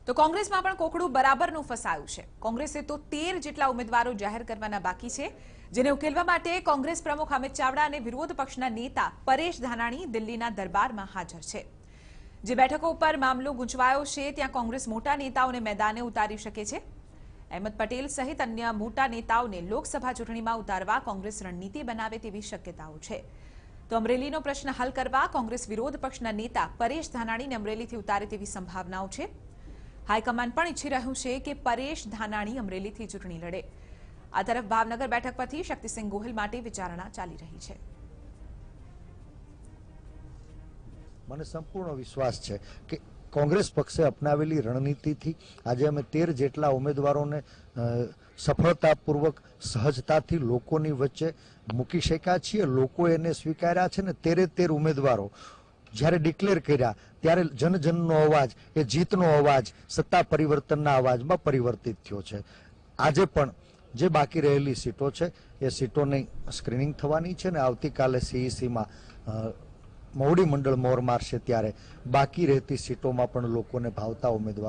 તો કોંગ્રેસમાં પણ કોકડું બરાબરનું ફસાયું છે. કોંગ્રેસે તો 13 જેટલા ઉમેદવારો જાહેર કરવાના બાકી છે, જેને ઉકેલવા માટે કોંગ્રેસ પ્રમુખ અમિત ચાવડા અને વિરોધ પક્ષના નેતા પરેશ ધાનાણી દિલ્હીના દરબારમાં હાજર છે. જે બેઠકો ઉપર મામલો ગૂંચવાયો છે ત્યાં કોંગ્રેસ મોટા નેતાઓને મેદાને ઉતારી શકે છે. અહેમદ પટેલ સહિત અન્ય મોટા નેતાઓને લોકસભા ચૂંટણીમાં ઉતારવા કોંગ્રેસ રણનીતિ બનાવે તેવી શક્યતાઓ છે. તો અમરેલીનો પ્રશ્ન હલ કરવા કોંગ્રેસ વિરોધ પક્ષના નેતા પરેશ ધાનાણીને અમરેલીથી ઉતારે તેવી સંભાવનાઓ છે. હાઈકમાન્ડ પણ ઈચ્છી રહ્યું છે કે પરેશ ધાનાણી અમરેલીથી ચૂંટણી લડે. આ તરફ ભાવનગર બેઠક પરથી શક્તિસિંહ ગોહિલ માટે વિચારણા ચાલી રહી છે. મને સંપૂર્ણ વિશ્વાસ છે કે કોંગ્રેસ પક્ષે અપનાવેલી રણનીતિથી આજે અમે 13 જેટલા ઉમેદવારોને સફળતાપૂર્વક સહજતાથી લોકોની વચ્ચે મૂકી શક્યા છીએ. લોકો એને સ્વીકાર્યા છે ને 13 ઉમેદવારો જ્યારે ડિક્લેર કર્યા ત્યારે જનજનનો અવાજ, એ જીતનો અવાજ, સત્તા પરિવર્તનના અવાજમાં પરિવર્તિત થયો છે. આજે પણ જે બાકી રહેલી સીટો છે એ સીટોની સ્ક્રીનિંગ થવાની છે ને આવતીકાલે સીઈસીમાં મોવડી મંડળ મોર મારશે ત્યારે બાકી રહેતી સીટોમાં પણ લોકોને ભાવતા ઉમેદવારો